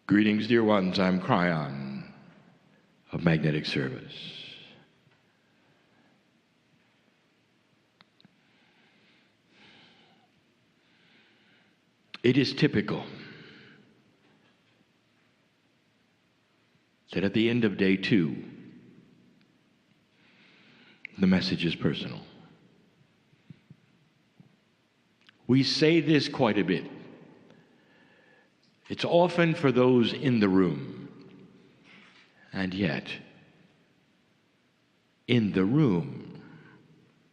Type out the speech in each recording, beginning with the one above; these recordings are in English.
Greetings, dear ones. I'm Cryon of Magnetic Service. It is typical that at the end of day 2, the message is personal. We say this quite a bit. It's often for those in the room, and yet, in the room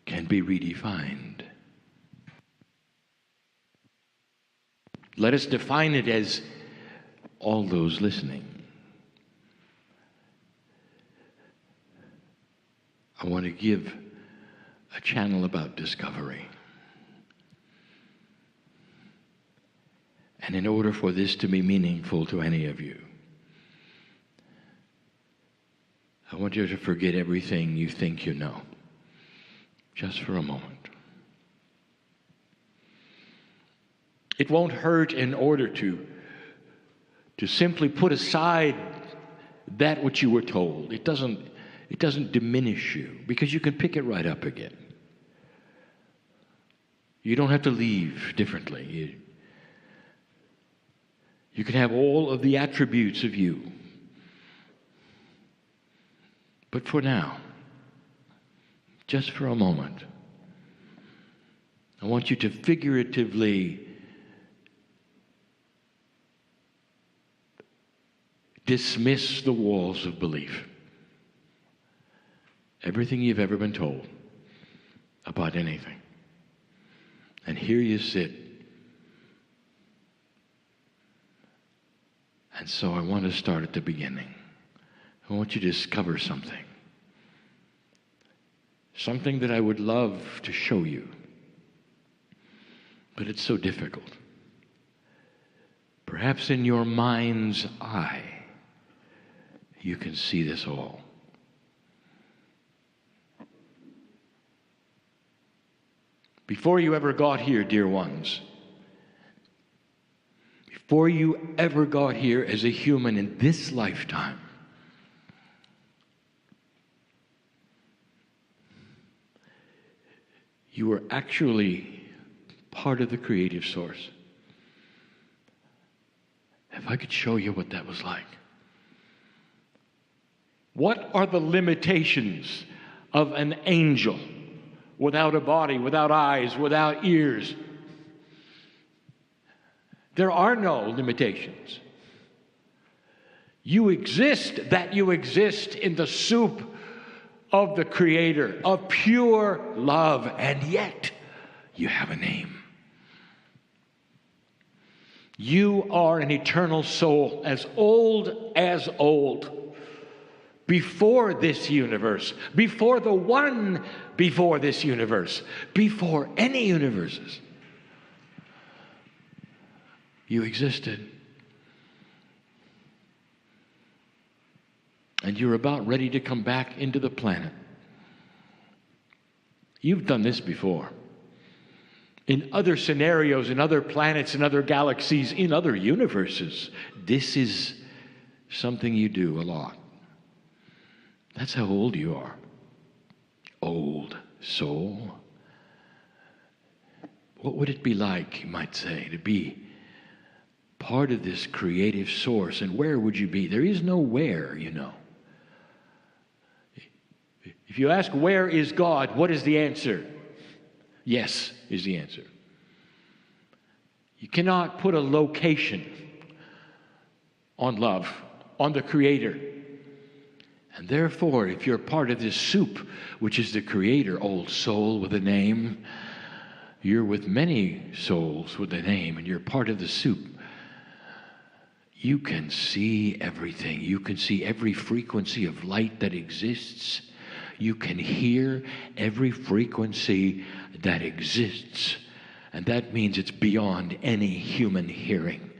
can be redefined. Let us define it as all those listening. I want to give a channel about discovery. And in order for this to be meaningful to any of you, I want you to forget everything you think you know, just for a moment. It won't hurt in order to simply put aside that which you were told. It doesn't diminish you, because you can pick it right up again. You don't have to leave differently. You can have all of the attributes of you. But for now, just for a moment, I want you to figuratively dismiss the walls of belief. Everything you've ever been told about anything. And here you sit. And so I want to start at the beginning. I want you to discover something. Something that I would love to show you. But it's so difficult. Perhaps in your mind's eye, you can see this all. Before you ever got here, dear ones, before you ever got here as a human in this lifetime, you were actually part of the creative source. If I could show you what that was like. What are the limitations of an angel without a body, without eyes, without ears? There are no limitations. You exist in the soup of the Creator, of pure love, and yet you have a name. You are an eternal soul, as old, before this universe, before the one before this universe, before any universes. You existed. And you're about ready to come back into the planet. You've done this before. In other scenarios, in other planets, in other galaxies, in other universes. This is something you do a lot. That's how old you are. Old soul. What would it be like, you might say, to be part of this creative source? And where would you be? There is no where, you know. If you ask, where is God? What is the answer? Yes is the answer. You cannot put a location on love, on the Creator. And therefore, if you're part of this soup, which is the Creator, old soul with a name, you're with many souls with a name, and you're part of the soup. You can see everything. You can see every frequency of light that exists. You can hear every frequency that exists. And that means it's beyond any human hearing.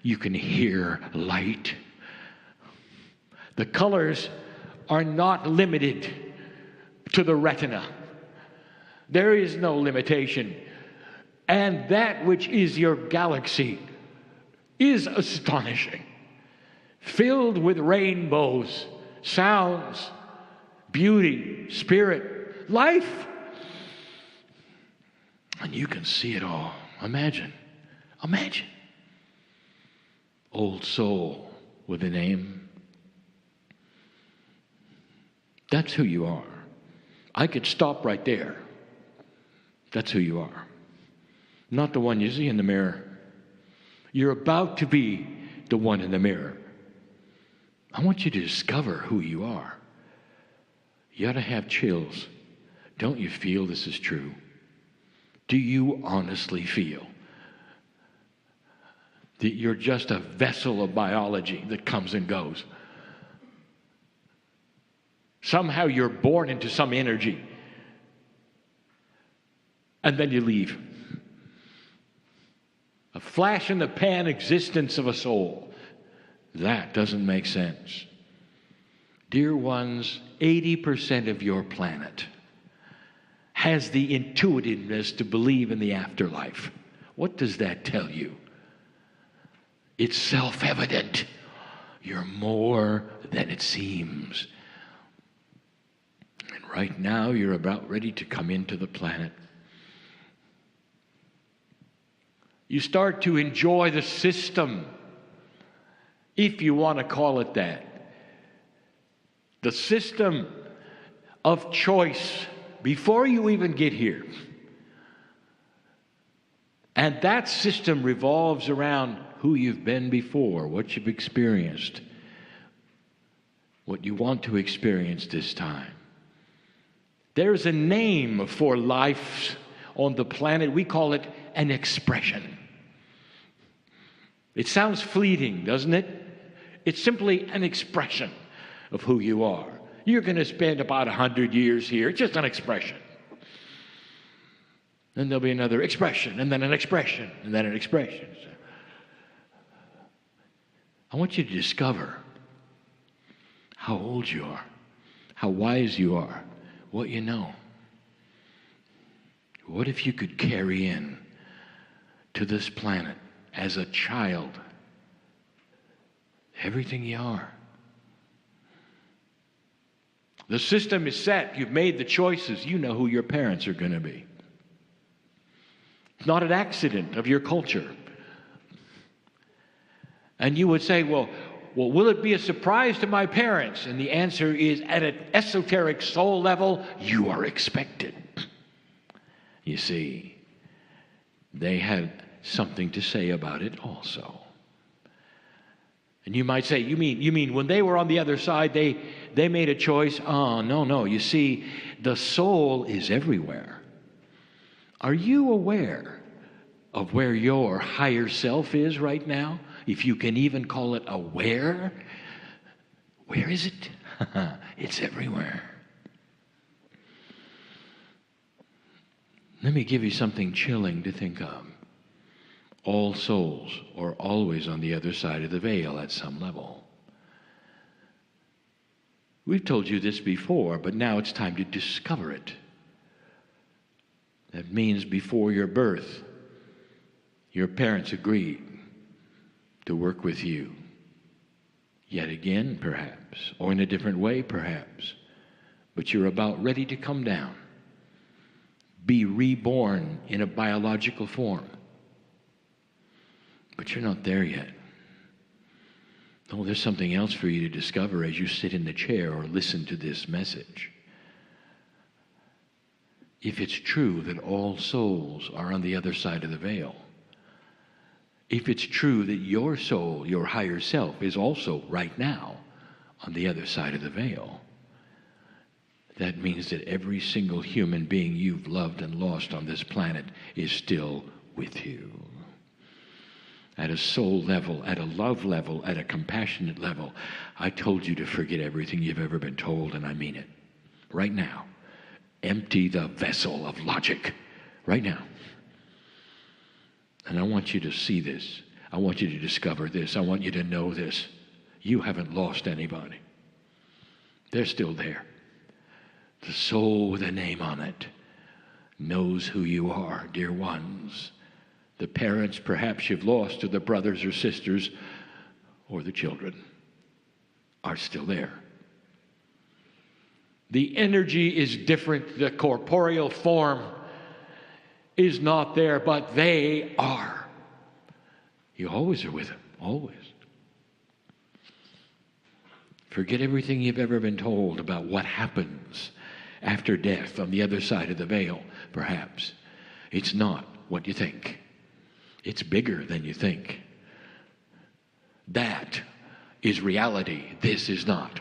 You can hear light. The colors are not limited to the retina. There is no limitation. And that which is your galaxy is astonishing. filled with rainbows, sounds, beauty, spirit, life. And you can see it all. Imagine. Old soul with a name. That's who you are. I could stop right there. That's who you are. Not the one you see in the mirror. You're about to be the one in the mirror. I want you to discover who you are. You ought to have chills. Don't you feel this is true? Do you honestly feel that you're just a vessel of biology that comes and goes? Somehow you're born into some energy, and then you leave. A flash in the pan existence of a soul. That doesn't make sense. Dear ones, 80% of your planet has the intuitiveness to believe in the afterlife. What does that tell you? It's self-evident. You're more than it seems. And right now, you're about ready to come into the planet. You start to enjoy the system, if you want to call it that. The system of choice before you even get here. And that system revolves around who you've been before, what you've experienced, what you want to experience this time. There's a name for life on the planet. We call it an expression. It sounds fleeting, doesn't it? It's simply an expression of who you are. You're going to spend about 100 years here. It's just an expression. Then there'll be another expression, and then an expression, and then an expression. I want you to discover how old you are, how wise you are, what you know. What if you could carry in to this planet as a child everything you are? The system is set. You've made the choices. You know who your parents are going to be. It's not an accident of your culture. And you would say, well, will it be a surprise to my parents? And the answer is, at an esoteric soul level, you are expected. You see, they had something to say about it also. And you might say, you mean when they were on the other side, they made a choice? Oh, no. You see, the soul is everywhere. Are you aware of where your higher self is right now? If you can even call it aware. Where is it? It's everywhere. Let me give you something chilling to think of. All souls are always on the other side of the veil at some level. We've told you this before, but now it's time to discover it. That means before your birth, your parents agreed to work with you. Yet again, perhaps, or in a different way, perhaps. But you're about ready to come down. Be reborn in a biological form. But you're not there yet. No, there's something else for you to discover as you sit in the chair or listen to this message. If it's true that all souls are on the other side of the veil, if it's true that your soul, your higher self, is also right now on the other side of the veil, that means that every single human being you've loved and lost on this planet is still with you. At a soul level, at a love level, at a compassionate level, I told you to forget everything you've ever been told, and I mean it. Right now. Empty the vessel of logic. Right now. And I want you to see this. I want you to discover this. I want you to know this. You haven't lost anybody. They're still there. The soul with a name on it knows who you are, dear ones. The parents perhaps you've lost are the brothers or sisters or the children. are still there. The energy is different. The corporeal form is not there, but they are. You always are with them, always. Forget everything you've ever been told about what happens after death on the other side of the veil, perhaps. It's not what you think. It's bigger than you think. That is reality. This is not.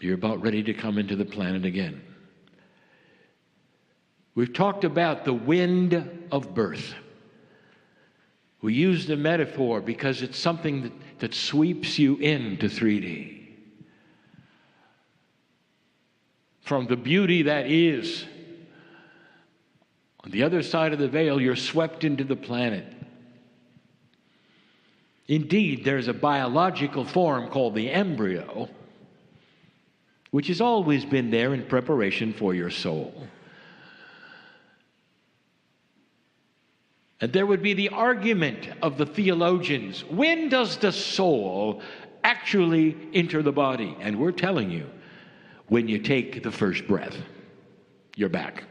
You're about ready to come into the planet again. We've talked about the wind of birth. We use the metaphor because it's something that sweeps you into 3D. From the beauty that is, on the other side of the veil, you're swept into the planet. Indeed, there's a biological form called the embryo, which has always been there in preparation for your soul. And there would be the argument of the theologians, when does the soul actually enter the body? And we're telling you, when you take the first breath, you're back.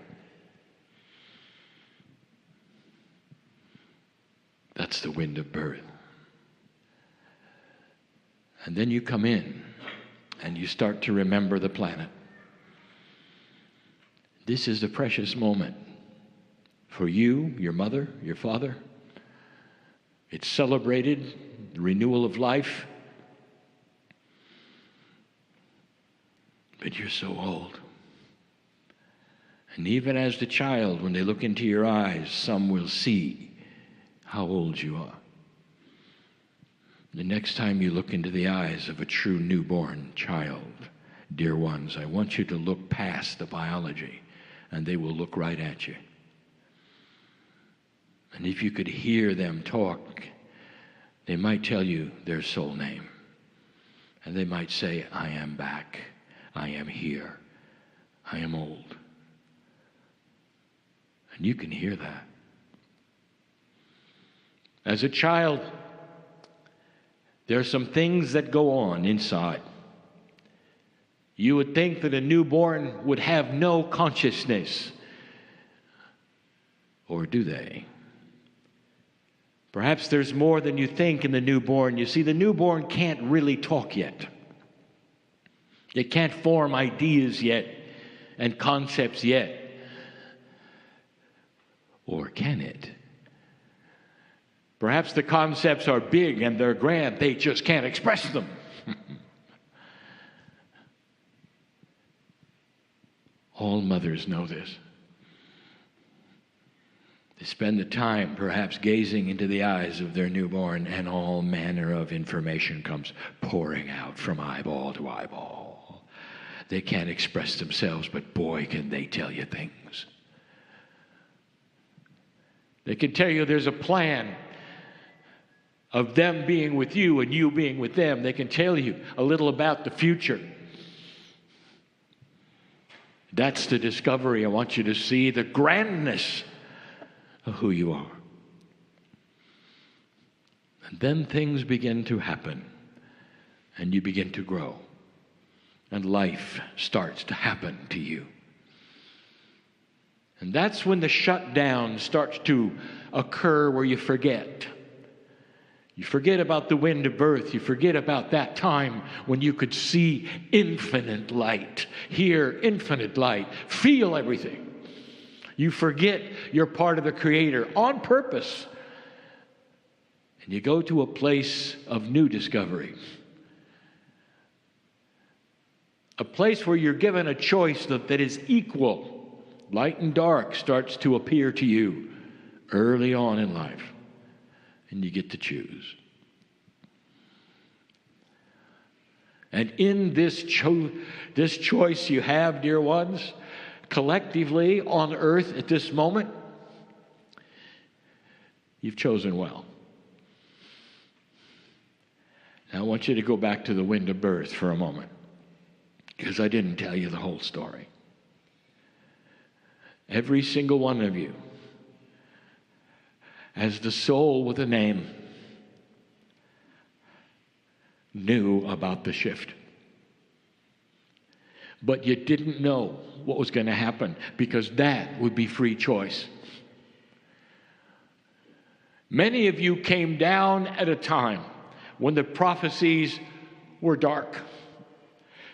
That's the wind of birth. And then you come in and you start to remember the planet. This is a precious moment for you, your mother, your father. It's celebrated, the renewal of life. But you're so old. And even as the child, when they look into your eyes, some will see how old you are. The next time you look into the eyes of a true newborn child, dear ones, I want you to look past the biology, and they will look right at you. And if you could hear them talk, they might tell you their soul name. And they might say, I am back. I am here. I am old. And you can hear that. As a child, there are some things that go on inside. You would think that a newborn would have no consciousness. Or do they? Perhaps there's more than you think in the newborn. You see, the newborn can't really talk yet. It can't form ideas yet and concepts yet. Or can it? Perhaps the concepts are big and they're grand. They just can't express them. All mothers know this. They spend the time perhaps gazing into the eyes of their newborn, and all manner of information comes pouring out from eyeball to eyeball. They can't express themselves, but boy, can they tell you things. They can tell you there's a plan of them being with you and you being with them. They can tell you a little about the future. That's the discovery I want you to see, the grandness of who you are. And then things begin to happen, and you begin to grow, and life starts to happen to you. And that's when the shutdown starts to occur, where you forget. You forget about the wind of birth. You forget about that time when you could see infinite light, hear infinite light, feel everything. You forget you're part of the Creator on purpose. And you go to a place of new discovery. A place where you're given a choice that is equal. Light and dark starts to appear to you early on in life. And you get to choose. And in this choice you have, dear ones, collectively on earth at this moment, you've chosen well. Now I want you to go back to the wind of birth for a moment, because I didn't tell you the whole story. Every single one of you, as the soul with a name, knew about the shift. But you didn't know what was going to happen, because that would be free choice. Many of you came down at a time when the prophecies were dark.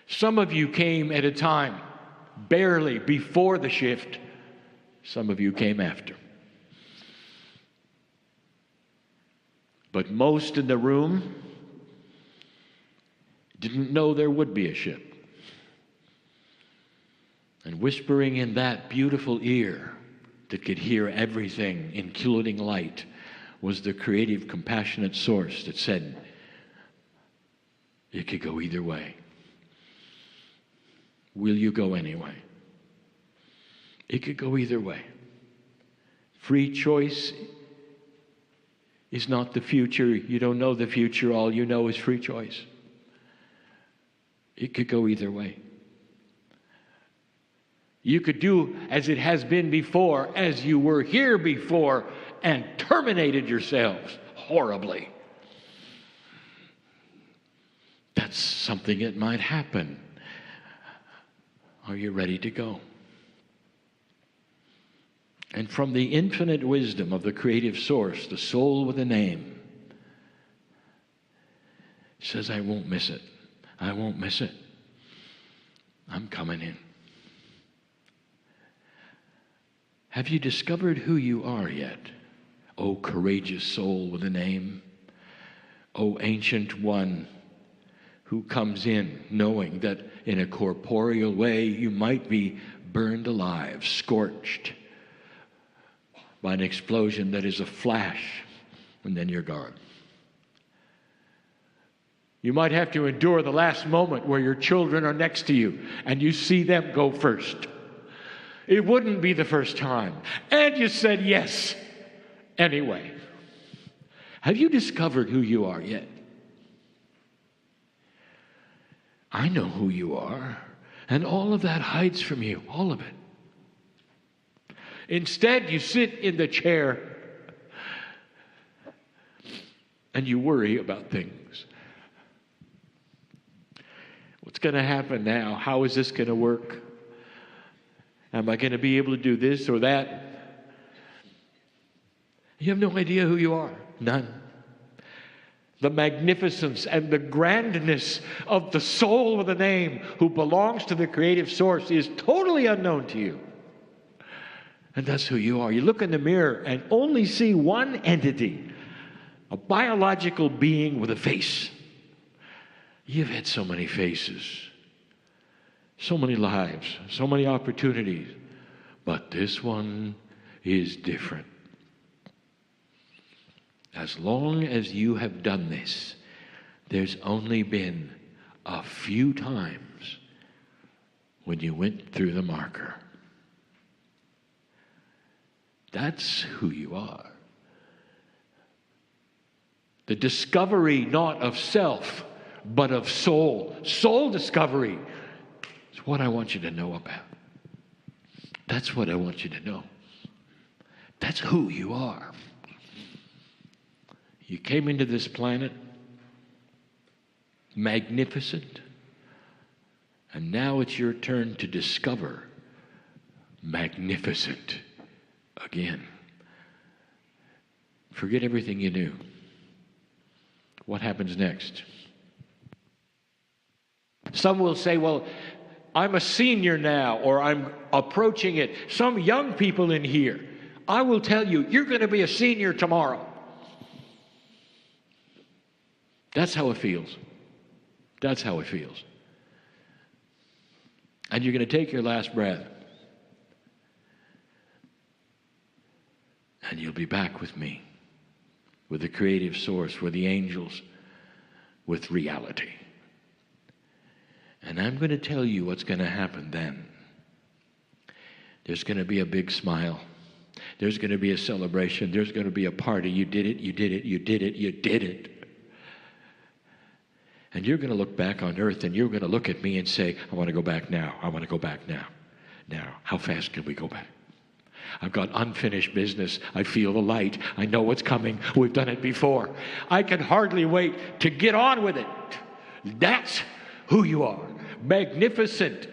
Some of you came at a time barely before the shift. Some of you came after. But most in the room didn't know there would be a shift. And whispering in that beautiful ear that could hear everything, including light, was the creative, compassionate source that said, it could go either way. Will you go anyway? It could go either way. Free choice is not the future. You don't know the future. All you know is free choice. It could go either way. You could do as it has been before, as you were here before, and terminated yourselves horribly. That's something that might happen. Are you ready to go? And from the infinite wisdom of the creative source, the soul with a name says, I won't miss it. I won't miss it. I'm coming in. Have you discovered who you are yet? O courageous soul with a name. O ancient one who comes in knowing that in a corporeal way you might be burned alive, scorched by an explosion that is a flash, and then you're gone. You might have to endure the last moment where your children are next to you and you see them go first. It wouldn't be the first time. And you said yes anyway. Have you discovered who you are yet? I know who you are, and all of that hides from you, all of it. Instead, you sit in the chair and you worry about things. What's going to happen now? How is this going to work? Am I going to be able to do this or that? You have no idea who you are. None. The magnificence and the grandness of the soul with a name who belongs to the creative source is totally unknown to you. And that's who you are. You look in the mirror and only see one entity, a biological being with a face. You've had so many faces, so many lives, so many opportunities, but this one is different. As long as you have done this, there's only been a few times when you went through the marker. That's who you are. The discovery not of self, but of soul. Soul discovery is what I want you to know about. That's what I want you to know. That's who you are. You came into this planet magnificent, and now it's your turn to discover magnificent again. Forget everything you knew. What happens next? Some will say, well, I'm a senior now, or I'm approaching it. Some young people in here, I will tell you, you're going to be a senior tomorrow. That's how it feels. That's how it feels. And you're going to take your last breath. And you'll be back with me, with the creative source, with the angels, with reality. And I'm going to tell you what's going to happen then. There's going to be a big smile. There's going to be a celebration. There's going to be a party. You did it, you did it, you did it, you did it. And you're going to look back on earth and you're going to look at me and say, I want to go back now. I want to go back now. Now, how fast can we go back? I've got unfinished business. I feel the light. I know what's coming. We've done it before. I can hardly wait to get on with it. That's who you are. Magnificent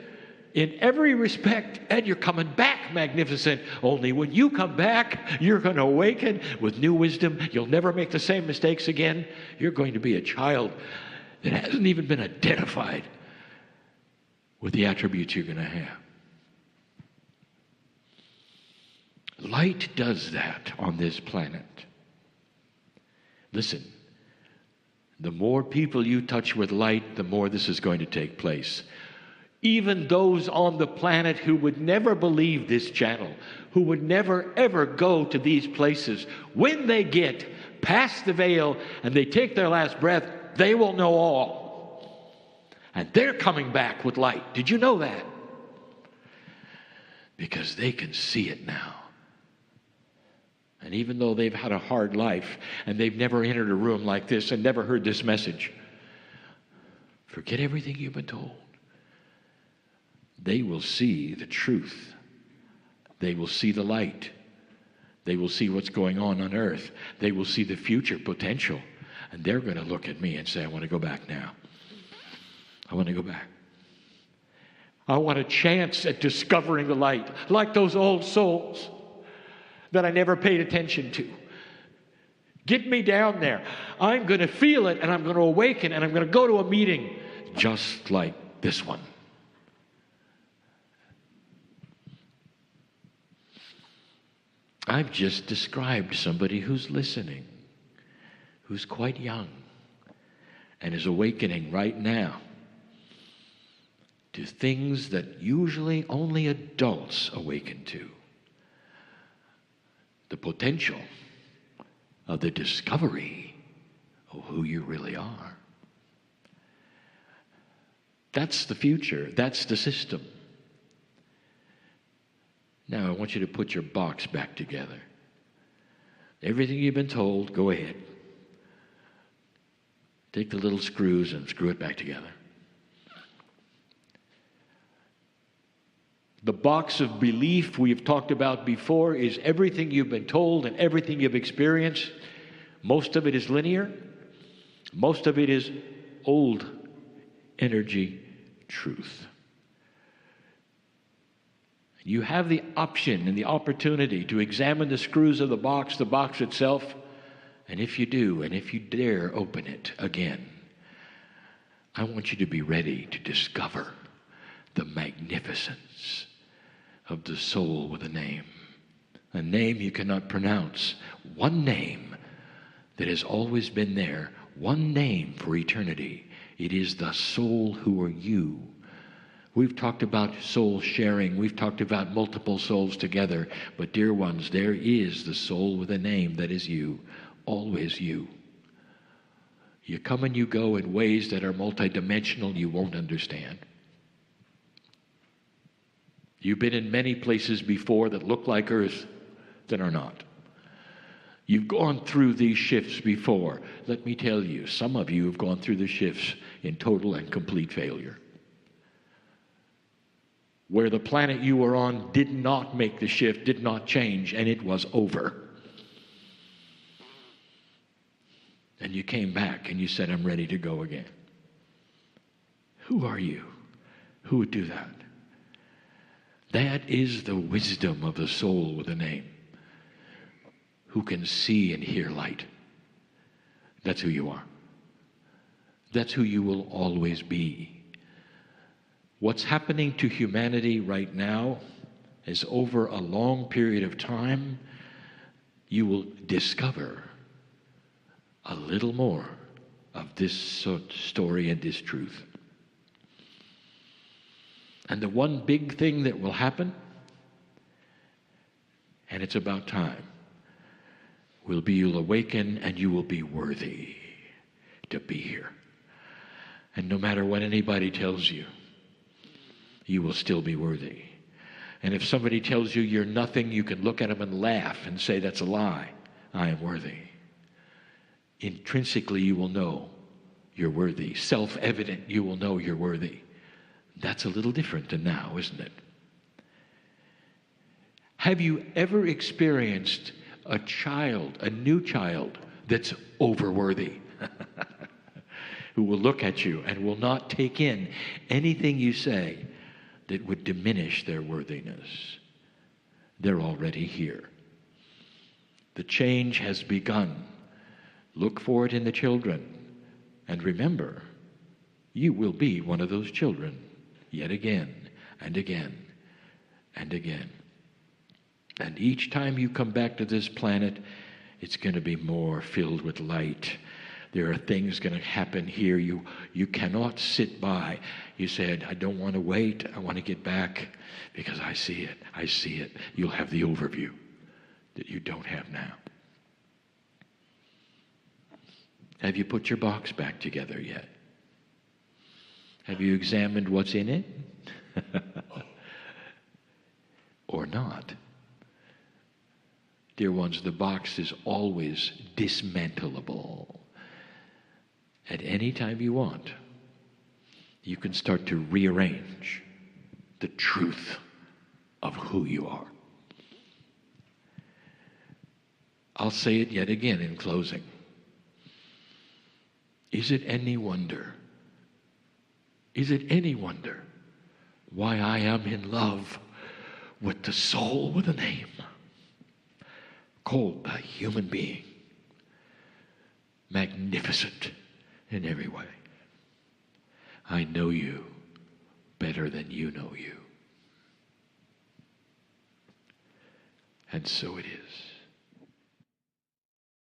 in every respect, and you're coming back magnificent. Only when you come back, you're going to awaken with new wisdom. You'll never make the same mistakes again. You're going to be a child that hasn't even been identified with the attributes you're going to have. Light does that on this planet. Listen, the more people you touch with light, the more this is going to take place. Even those on the planet who would never believe this channel, who would never ever go to these places, when they get past the veil and they take their last breath, they will know all. And they're coming back with light. Did you know that? Because they can see it now. And even though they've had a hard life and they've never entered a room like this and never heard this message, forget everything you've been told. They will see the truth. They will see the light. They will see what's going on earth. They will see the future potential. And they're going to look at me and say, I want to go back now. I want to go back. I want a chance at discovering the light, like those old souls that I never paid attention to. Get me down there. I'm going to feel it, and I'm going to awaken, and I'm going to go to a meeting just like this one. I've just described somebody who's listening, who's quite young, and is awakening right now to things that usually only adults awaken to. The potential of the discovery of who you really are. That's the future. That's the system. Now I want you to put your box back together. Everything you've been told, go ahead. Take the little screws and screw it back together. The box of belief we've talked about before is everything you've been told and everything you've experienced. Most of it is linear. Most of it is old energy truth. You have the option and the opportunity to examine the screws of the box itself, and if you do, and if you dare open it again, I want you to be ready to discover the magnificence of the soul with a name you cannot pronounce, one name that has always been there, one name for eternity. It is the soul who are you. We've talked about soul sharing. We've talked about multiple souls together. But dear ones, there is the soul with a name that is you, always you. You come and you go in ways that are multidimensional you won't understand. You've been in many places before that look like Earth that are not. You've gone through these shifts before. Let me tell you, some of you have gone through the shifts in total and complete failure. Where the planet you were on did not make the shift, did not change, and it was over. And you came back and you said, I'm ready to go again. Who are you? Who would do that? That is the wisdom of the soul with a name, who can see and hear light. That's who you are. That's who you will always be. What's happening to humanity right now is over a long period of time, you will discover a little more of this story and this truth. And the one big thing that will happen, and it's about time, will be you'll awaken and you will be worthy to be here. And no matter what anybody tells you, you will still be worthy. And if somebody tells you you're nothing, you can look at them and laugh and say, that's a lie. I am worthy. Intrinsically, you will know you're worthy. Self-evident, you will know you're worthy. That's a little different than now, isn't it? Have you ever experienced a child, a new child, that's overworthy? who will look at you and will not take in anything you say that would diminish their worthiness. They're already here. The change has begun. Look for it in the children. And remember, you will be one of those children yet again and again and again. And each time you come back to this planet, it's going to be more filled with light. There are things going to happen here. You cannot sit by. You said, I don't want to wait. I want to get back because I see it. I see it. You'll have the overview that you don't have now. Have you put your box back together yet? Have you examined what's in it? Or not? Dear ones, the box is always dismantleable. At any time you want, you can start to rearrange the truth of who you are. I'll say it yet again in closing. Is it any wonder why I am in love with the soul with a name called a human being, magnificent in every way? I know you better than you know you. And so it is.